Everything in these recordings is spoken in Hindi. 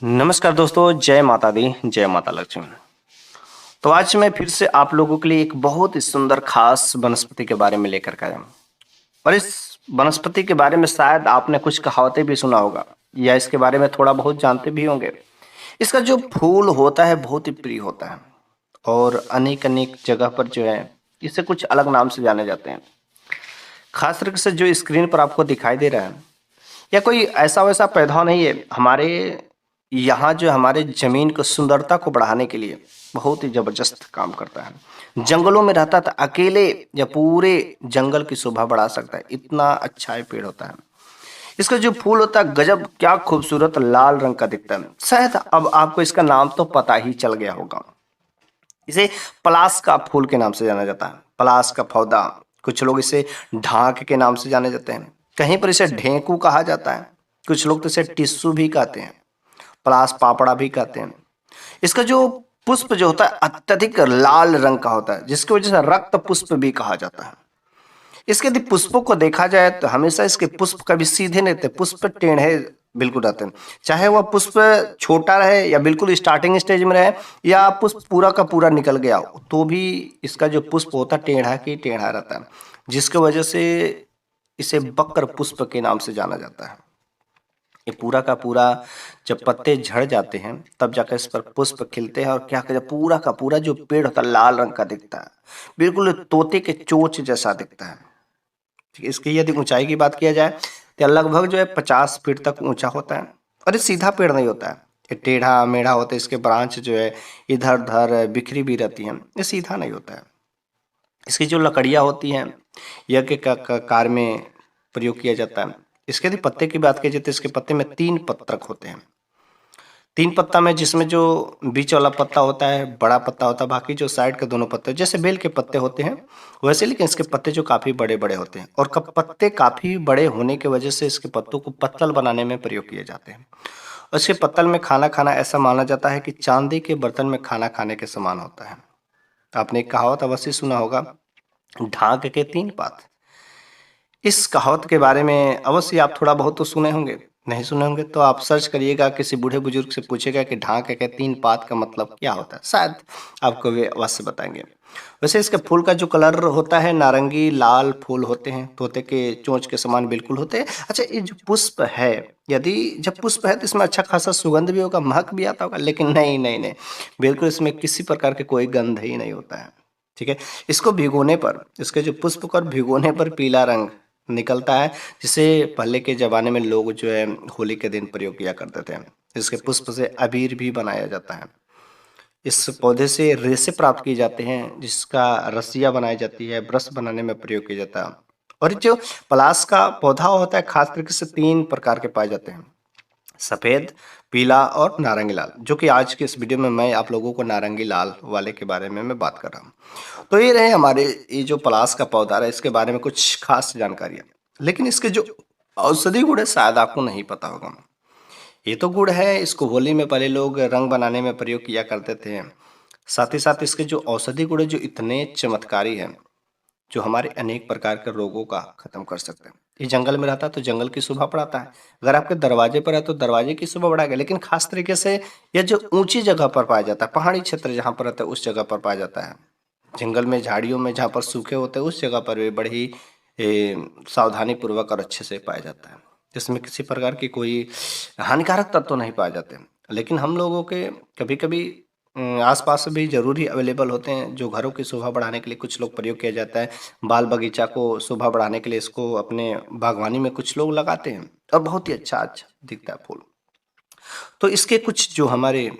नमस्कार दोस्तों, जय माता दी, जय माता लक्ष्मी। तो आज मैं फिर से आप लोगों के लिए एक बहुत ही सुंदर खास वनस्पति के बारे में लेकर के आया हूँ। और इस वनस्पति के बारे में शायद आपने कुछ कहावतें भी सुना होगा या इसके बारे में थोड़ा बहुत जानते भी होंगे। इसका जो फूल होता है बहुत ही प्रिय होता है और अनेक अनेक जगह पर जो है इसे कुछ अलग नाम से जाने जाते हैं। खास तरीके से जो स्क्रीन पर आपको दिखाई दे रहा है या कोई ऐसा वैसा पौधा नहीं है। हमारे यहाँ जो हमारे जमीन को सुंदरता को बढ़ाने के लिए बहुत ही जबरदस्त काम करता है। जंगलों में रहता था अकेले या पूरे जंगल की शोभा बढ़ा सकता है, इतना अच्छा ये पेड़ होता है। इसका जो फूल होता है गजब क्या खूबसूरत लाल रंग का दिखता है। शायद अब आपको इसका नाम तो पता ही चल गया होगा। इसे पलास का फूल के नाम से जाना जाता है, पलास का पौधा। कुछ लोग इसे ढाक के नाम से जाने जाते हैं, कहीं पर इसे ढेंकू कहा जाता है, कुछ लोग तो इसे टिस्सू भी कहते हैं, पलास पापड़ा भी कहते हैं। इसका जो पुष्प जो होता है अत्यधिक लाल रंग का होता है, जिसकी वजह से रक्त पुष्प भी कहा जाता है। इसके यदि पुष्पों को देखा जाए तो हमेशा इसके पुष्प कभी सीधे नहीं रहते, पुष्प टेढ़े बिल्कुल रहते हैं। चाहे वह पुष्प छोटा रहे या बिल्कुल स्टार्टिंग स्टेज में रहे या पुष्प पूरा का पूरा निकल गया हो, तो भी इसका जो पुष्प होता है टेढ़ा की टेढ़ा रहता है, जिसकी वजह से इसे बकर पुष्प के नाम से जाना जाता है। ये पूरा का पूरा जब पत्ते झड़ जाते हैं तब जाकर इस पर पुष्प खिलते हैं और क्या कहते हैं पूरा का पूरा जो पेड़ होता है लाल रंग का दिखता है, बिल्कुल तोते के चोंच जैसा दिखता है। ठीक है, इसकी यदि ऊंचाई की बात किया जाए तो लगभग जो है 50 फीट तक ऊंचा होता है। और ये सीधा पेड़ नहीं होता है, ये टेढ़ा मेढ़ा होता है। इसके ब्रांच जो है इधर उधर बिखरी भी रहती हैं, ये सीधा नहीं होता है। इसकी जो लकड़ियाँ होती हैं यह के कार में प्रयोग किया जाता है। इसके यदि पत्ते की बात की जाए तो इसके पत्ते में 3 पत्रक होते हैं। 3 पत्ता में जिसमें जो बीच वाला पत्ता होता है बड़ा पत्ता होता है, बाकी जो साइड के दोनों पत्ते जैसे बेल के पत्ते होते हैं वैसे, लेकिन इसके पत्ते जो काफी बड़े बड़े होते हैं। और पत्ते काफी बड़े होने की वजह से इसके पत्तों को पत्तल बनाने में प्रयोग किए जाते हैं। और इसके पत्तल में खाना खाना ऐसा माना जाता है कि चांदी के बर्तन में खाना खाने के समान होता है। आपने एक कहावत अवश्य सुना होगा, ढाक के 3 पात। इस कहावत के बारे में अवश्य आप थोड़ा बहुत तो सुने होंगे, नहीं सुने होंगे तो आप सर्च करिएगा, किसी बूढ़े बुजुर्ग से पूछेगा कि ढाक के 3 पात का मतलब क्या होता है, शायद आपको वे अवश्य बताएंगे। वैसे इसके फूल का जो कलर होता है नारंगी लाल फूल होते हैं, तोते के चोंच के समान बिल्कुल होते हैं। अच्छा, ये जो पुष्प है, यदि जब पुष्प है तो इसमें अच्छा खासा सुगंध भी होगा, महक भी आता होगा, लेकिन नहीं नहीं नहीं, बिल्कुल इसमें किसी प्रकार के कोई गंध ही नहीं होता है। ठीक है, इसको भिगोने पर, इसके जो पुष्प को भिगोने पर पीला रंग निकलता है, जिसे पहले के ज़माने में लोग जो है होली के दिन प्रयोग किया करते थे। इसके पुष्प से अबीर भी बनाया जाता है। इस पौधे से रेशे प्राप्त किए जाते हैं, जिसका रस्सियाँ बनाई जाती है, ब्रश बनाने में प्रयोग किया जाता है। और जो पलाश का पौधा होता है खास तरीके से 3 प्रकार के पाए जाते हैं, सफ़ेद, पीला और नारंगी लाल, जो कि आज के इस वीडियो में मैं आप लोगों को नारंगी लाल वाले के बारे में मैं बात कर रहा हूँ। तो ये रहे हमारे ये जो पलाश का पौधा है, इसके बारे में कुछ खास जानकारियाँ। लेकिन इसके जो औषधि गुण है शायद आपको नहीं पता होगा। ये तो गुड़ है, इसको होली में पहले लोग रंग बनाने में प्रयोग किया करते थे। साथ ही साथ इसके जो औषधि गुण है जो इतने चमत्कारी हैं, जो हमारे अनेक प्रकार के रोगों का खत्म कर सकते हैं। ये जंगल में रहता है तो जंगल की शोभा बढ़ाता है, अगर आपके दरवाजे पर है तो दरवाजे की शोभा बढ़ाएगा। लेकिन खास तरीके से यह जो ऊंची जगह पर पाया जाता है, पहाड़ी क्षेत्र जहाँ पर रहता है उस जगह पर पाया जाता है। जंगल में झाड़ियों में जहाँ पर सूखे होते हैं उस जगह पर भी बड़ी ही सावधानी पूर्वक और अच्छे से पाया जाता है, जिसमें किसी प्रकार की कोई हानिकारक तत्व तो नहीं पाए जाते। लेकिन हम लोगों के कभी कभी आसपास भी जरूरी अवेलेबल होते हैं, जो घरों की शोभा बढ़ाने के लिए कुछ लोग प्रयोग किया जाता है। बाल बगीचा को शोभा बढ़ाने के लिए इसको अपने बागवानी में कुछ लोग लगाते हैं और बहुत ही अच्छा अच्छा दिखता है फूल। तो इसके कुछ जो हमारे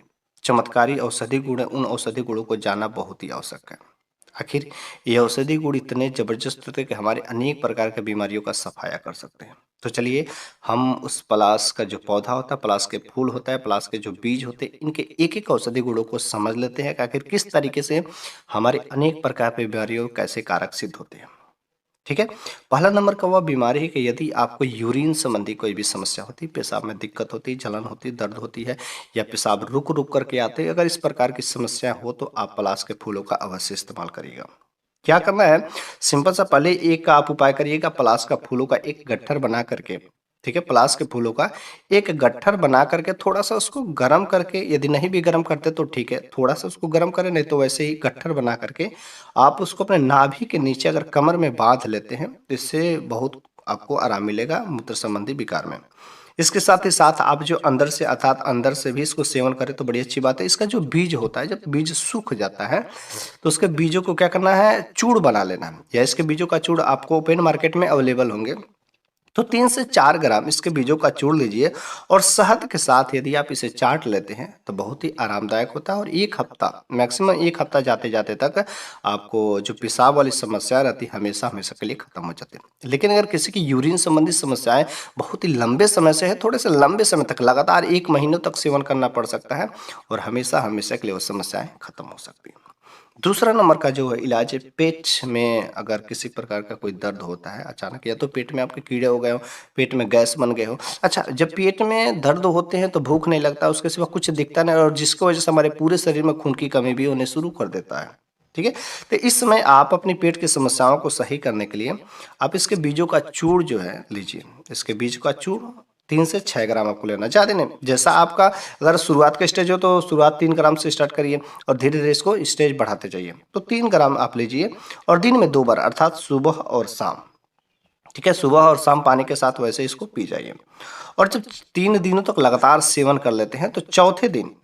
चमत्कारी औषधि गुण हैं, उन औषधि गुणों को जानना बहुत ही आवश्यक है। आखिर ये औषधि गुण इतने जबरदस्त होते हैं कि हमारे अनेक प्रकार की बीमारियों का सफाया कर सकते हैं। तो चलिए हम उस पलाश का जो पौधा होता है, पलाश के फूल होता है, पलाश के जो बीज होते हैं, इनके एक एक औषधि गुणों को समझ लेते हैं कि आखिर किस तरीके से हमारे अनेक प्रकार की बीमारियों कैसे कारक सिद्ध होते हैं। ठीक है, पहला नंबर का वह बीमारी है कि यदि आपको यूरिन संबंधी कोई भी समस्या होती है, पेशाब में दिक्कत होती है, जलन होती है, दर्द होती है या पेशाब रुक रुक करके आते हैं, अगर इस प्रकार की समस्या हो तो आप पलाश के फूलों का अवश्य इस्तेमाल करिएगा। क्या करना है, सिंपल सा पहले एक आप उपाय करिएगा, पलाश का फूलों का एक गट्ठर बना करके ठीक है, पलास के फूलों का एक गट्ठर बना करके थोड़ा-सा उसको गरम करके, यदि नहीं भी गरम करते तो ठीक है, थोड़ा-सा उसको गरम करें, नहीं तो वैसे ही गट्ठर बना करके आप उसको अपने नाभि के नीचे अगर कमर में बाँध लेते हैं, तो इससे बहुत आपको आराम मिलेगा मूत्र संबंधी विकार में। इसके साथ ही साथ आप जो अंदर से, अर्थात अंदर से भी इसको सेवन करें तो बड़ी अच्छी बात है। इसका जो बीज होता है, जब बीज सूख जाता है, तो उसके बीजों को क्या करना है, चूर्ण बना लेना है, या इसके बीजों का चूर्ण आपको ओपन मार्केट में अवेलेबल होंगे। तो 3 से 4 ग्राम इसके बीजों का चूर्ण लीजिए और शहद के साथ यदि आप इसे चाट लेते हैं तो बहुत ही आरामदायक होता है, और 1 हफ्ता, मैक्सिमम 1 हफ्ता जाते-जाते तक आपको जो पेशाब वाली समस्या रहती है हमेशा-हमेशा के लिए खत्म हो जाती है। लेकिन अगर किसी की यूरिन संबंधी समस्याएँ बहुत ही लंबे समय से है, थोड़े से लंबे समय तक लगातार 1 महीनों तक सेवन करना पड़ सकता है, और हमेशा-हमेशा के लिए वो समस्याएँ खत्म हो सकती हैं। दूसरा नंबर का जो है इलाज है, पेट में अगर किसी प्रकार का कोई दर्द होता है अचानक, या तो पेट में आपके कीड़े हो गए हो, पेट में गैस बन गए हो। अच्छा, जब पेट में दर्द होते हैं तो भूख नहीं लगता, उसके सिवा कुछ दिखता नहीं, और जिसकी वजह से हमारे पूरे शरीर में खून की कमी भी होने शुरू कर देता है। ठीक है? तो इस समय आप अपनी पेट की समस्याओं को सही करने के लिए आप इसके बीजों का चूर्ण जो है लीजिए। इसके बीज का चूर्ण 3 से 6 ग्राम आपको लेना है, ज़्यादा नहीं। जैसा आपका अगर शुरुआत का स्टेज हो तो शुरुआत 3 ग्राम से स्टार्ट करिए, और धीरे-धीरे इसको स्टेज बढ़ाते जाइए। तो 3 ग्राम आप लीजिए, और दिन में 2 बार, अर्थात सुबह और शाम। ठीक है? सुबह और शाम पानी के साथ वैसे इसको पी जाइए। और जब 3 दिनों तक लगातार सेवन कर लेते हैं तो चौथे दिन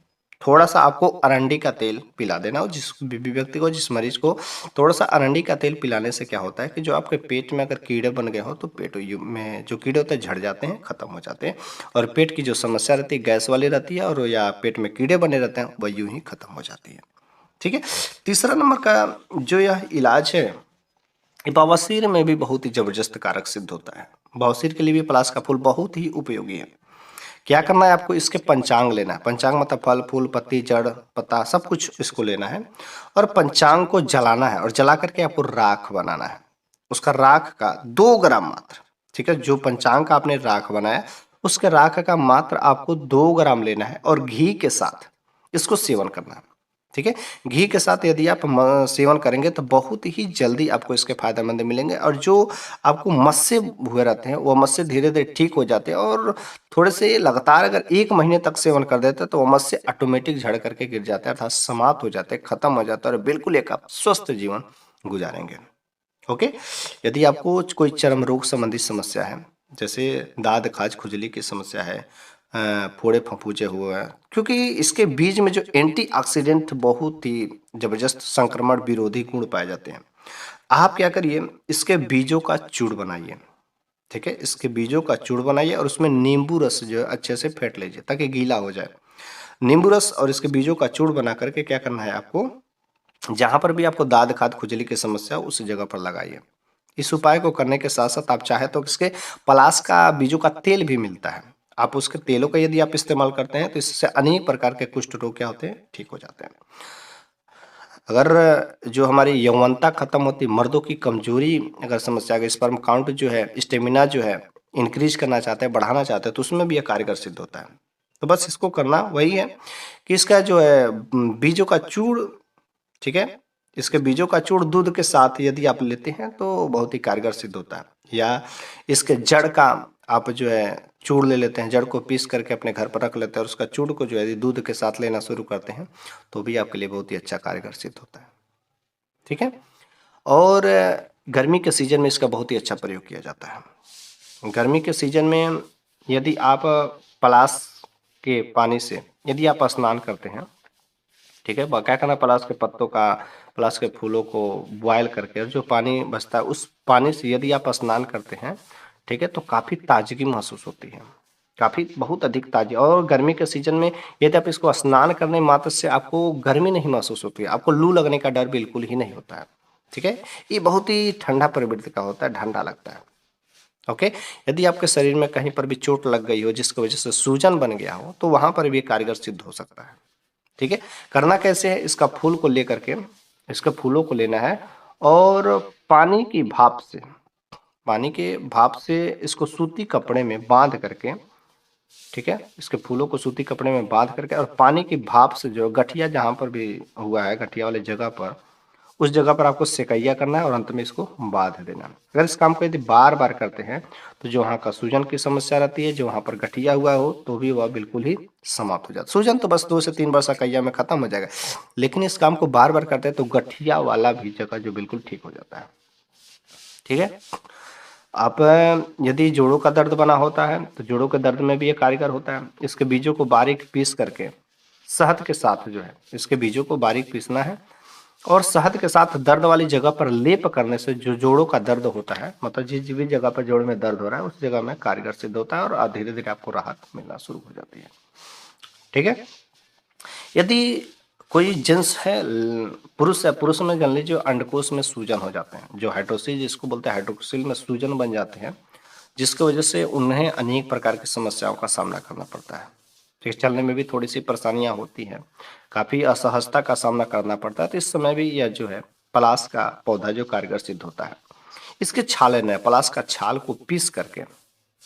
थोड़ा-सा आपको अरंडी का तेल पिला देना, और जिस भी व्यक्ति को, जिस मरीज़ को थोड़ा-सा अरंडी का तेल पिलाने से क्या होता है कि जो आपके पेट में अगर कीड़े बन गए हों तो पेट यू में जो कीड़े होते हैं झड़ जाते हैं, खत्म हो जाते हैं, और पेट की जो समस्या रहती है गैस वाली रहती है, और या पेट में कीड़े बने रहते हैं, वह यूँ ही खत्म हो जाती है। ठीक है? तीसरा नंबर का जो यह इलाज है, ये बवासीर में भी बहुत ही ज़बरदस्त कारक सिद्ध होता है। बवासीर के लिए भी पलाश का फूल बहुत ही उपयोगी है। क्या करना है आपको, इसके पंचांग लेना है। पंचांग मतलब फल, फूल, पत्ती, जड़, पत्ता, सब कुछ इसको लेना है, और पंचांग को जलाना है, और जला करके आपको राख बनाना है। उसका राख का 2 ग्राम मात्र, ठीक है? जो पंचांग का आपने राख बनाया, उसके राख का मात्र आपको 2 ग्राम लेना है, और घी के साथ इसको सेवन करना है। ठीक है? घी के साथ यदि आप सेवन करेंगे तो बहुत ही जल्दी आपको इसके फ़ायदेमंद मिलेंगे, और जो आपको मस्से हुए रहते हैं, वो मस्से धीरे-धीरे ठीक हो जाते हैं, और थोड़े से लगातार अगर 1 महीने तक सेवन कर देते हैं तो वो मस्से ऑटोमेटिक झड़ करके गिर जाते हैं, अर्थात समाप्त हो जाते हैं, खत्म हो जाता है, और बिल्कुल एक आप स्वस्थ जीवन गुज़ारेंगे। ओके? यदि आपको कोई चर्म रोग संबंधी समस्या है, जैसे दाद, खाज, खुजली की समस्या है, फोड़े फफूंचे हुए हैं, क्योंकि इसके बीज में जो एंटीऑक्सीडेंट बहुत ही ज़बरदस्त संक्रमण विरोधी गुण पाए जाते हैं। आप क्या करिए, इसके बीजों का चूर्ण बनाइए। ठीक है? इसके बीजों का चूर्ण बनाइए, और उसमें नींबू रस जो है अच्छे से फेंट लीजिए ताकि गीला हो जाए। नींबू रस और इसके बीजों का चूर्ण बना करके क्या करना है आपको, जहाँ पर भी आपको दाद, खाज, खुजली की समस्या हो उस जगह पर लगाइए। इस उपाय को करने के साथ-साथ आप चाहें तो इसके पलाश का बीजों का तेल भी मिलता है। आप उसके तेलों का यदि आप इस्तेमाल करते हैं तो इससे अनेक प्रकार के कुष्ठ रोग क्या होते हैं, ठीक हो जाते हैं। अगर जो हमारी यौवनता खत्म होती है, मर्दों की कमजोरी अगर समस्या है, स्पर्म काउंट जो है, स्टेमिना जो है इंक्रीज करना चाहते हैं, बढ़ाना चाहते हैं, तो उसमें भी ये कारगर सिद्ध होता है। तो बस इसको करना वही है कि इसका जो है बीजों का चूर्ण, ठीक है? इसके बीजों का चूर्ण दूध के साथ यदि आप लेते हैं तो बहुत ही कारगर सिद्ध होता है, या इसके जड़ का आप जो है चूर्ण ले लेते हैं, जड़ को पीस करके अपने घर पर रख लेते हैं, और उसका चूर्ण को जो है यदि दूध के साथ लेना शुरू करते हैं तो भी आपके लिए बहुत ही अच्छा कारगर सिद्ध होता है। ठीक है? और गर्मी के सीजन में इसका बहुत ही अच्छा प्रयोग किया जाता है। गर्मी के सीजन में यदि आप पलाश के पानी से यदि आप स्नान करते हैं, ठीक है? क्या करना, पलाश के पत्तों का, पलाश के फूलों को बॉयल करके, और जो पानी बचता है उस पानी से यदि आप स्नान करते हैं, ठीक है? तो काफ़ी ताजगी महसूस होती है, काफ़ी बहुत अधिक ताज़गी। और गर्मी के सीजन में यदि आप इसको स्नान करने मात्र से आपको गर्मी नहीं महसूस होती है, आपको लू लगने का डर बिल्कुल ही नहीं होता है। ठीक है? ये बहुत ही ठंडा प्रवृत्ति का होता है, ठंडा लगता है। ओके? यदि आपके शरीर में कहीं पर भी चोट लग गई हो जिसकी वजह से सूजन बन गया हो तो वहाँ पर भी कारगर सिद्ध हो सकता है। ठीक है? करना कैसे है, इसका फूल को लेकर के, इसके फूलों को लेना है, और पानी की भाप से, पानी के भाप से इसको सूती कपड़े में बांध करके, ठीक है? इसके फूलों को सूती कपड़े में बांध करके, और पानी की भाप से जो गठिया जहाँ पर भी हुआ है, गठिया वाली जगह पर उस जगह पर आपको सेकैया करना है और अंत में इसको बांध देना है। अगर इस काम को यदि बार बार करते हैं तो जो वहाँ का सूजन की समस्या रहती है, जो वहाँ पर गठिया हुआ हो तो भी वह बिल्कुल ही समाप्त हो जाता है। सूजन तो बस 2 से 3 बार सेकैया में खत्म हो जाएगा, लेकिन इस काम को बार बार करते हैं तो गठिया वाला भी जगह जो बिल्कुल ठीक हो जाता है। ठीक है। आप यदि जोड़ों का दर्द बना होता है तो जोड़ों के दर्द में भी ये कारगर होता है। इसके बीजों को बारीक पीस करके शहद के साथ जो है इसके बीजों को बारीक पीसना है और शहद के साथ दर्द वाली जगह पर लेप करने से जो जोड़ों का दर्द होता है, मतलब जिस भी जगह पर जोड़ में दर्द हो रहा है उस जगह में कारगर सिद्ध होता है और धीरे धीरे आपको राहत मिलना शुरू हो जाती है। ठीक है। यदि कोई जेंट्स है पुरुष है, पुरुष में जान लीजिए अंडकोश में सूजन हो जाते हैं, जो हाइड्रोसिल जिसको बोलते हैं, हाइड्रोक्सिल में सूजन बन जाते हैं, जिसकी वजह से उन्हें अनेक प्रकार की समस्याओं का सामना करना पड़ता है। ठीक, चलने में भी थोड़ी सी परेशानियां होती हैं, काफी असहजता का सामना करना पड़ता है। तो इस समय भी यह जो है पलाश का पौधा जो कारगर सिद्ध होता है। इसके छाल है, पलाश का छाल को पीस करके,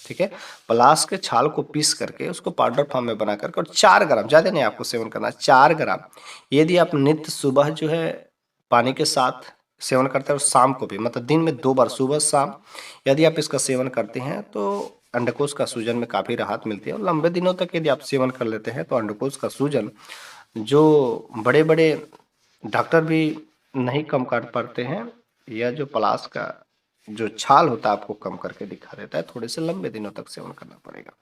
ठीक है, पलाश के छाल को पीस करके उसको पाउडर फॉर्म में बना करके और 4 ग्राम, ज़्यादा नहीं आपको सेवन करना, 4 ग्राम यदि आप नित्य सुबह जो है पानी के साथ सेवन करते हैं और शाम को भी, मतलब दिन में 2 बार सुबह शाम यदि आप इसका सेवन करते हैं तो अंडकोश का सूजन में काफ़ी राहत मिलती है। और लंबे दिनों तक यदि आप सेवन कर लेते हैं तो अंडकोश का सूजन जो बड़े बड़े डॉक्टर भी नहीं कम कर पाते हैं, यह जो पलाश का जो छाल होता है आपको कम करके दिखा देता है। थोड़े से लंबे दिनों तक सेवन करना पड़ेगा।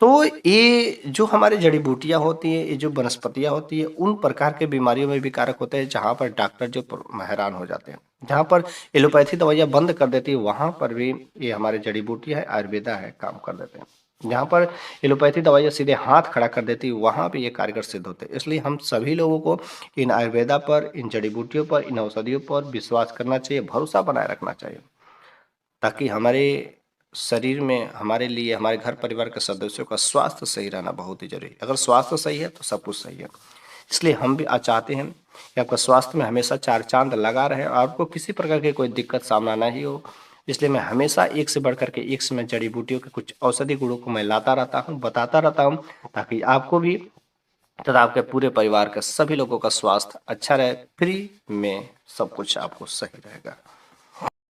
तो ये जो हमारे जड़ी बूटियां होती हैं, ये जो वनस्पतियां होती है, उन प्रकार के बीमारियों में भी कारक होते हैं जहां पर डॉक्टर जो हैरान हो जाते हैं। जहां पर एलोपैथी दवाइयां बंद कर देती है वहां पर भी ये हमारे जड़ी बूटियां है, आयुर्वेदा है, काम कर देते हैं। जहां पर एलोपैथी दवाइयां सीधे हाथ खड़ा कर देती है वहां भी ये कारगर सिद्ध होते हैं। इसलिए हम सभी लोगों को इन आयुर्वेदा पर, इन जड़ी बूटियों पर, इन औषधियों पर विश्वास करना चाहिए, भरोसा बनाए रखना चाहिए, ताकि हमारे शरीर में, हमारे लिए, हमारे घर परिवार के सदस्यों का स्वास्थ्य सही रहना बहुत ही जरूरी है। अगर स्वास्थ्य सही है तो सब कुछ सही है। इसलिए हम भी चाहते हैं कि आपका स्वास्थ्य में हमेशा 4 चांद लगा रहे और आपको किसी प्रकार की कोई दिक्कत सामना नहीं हो। इसलिए मैं हमेशा एक से बढ़ करके एक से मैं जड़ी बूटियों के कुछ औषधि गुणों को मैं लाता रहता हूँ, बताता रहता हूँ, ताकि आपको भी तथा आपके पूरे परिवार के सभी लोगों का स्वास्थ्य अच्छा रहे। फ्री में सब कुछ आपको सही रहेगा।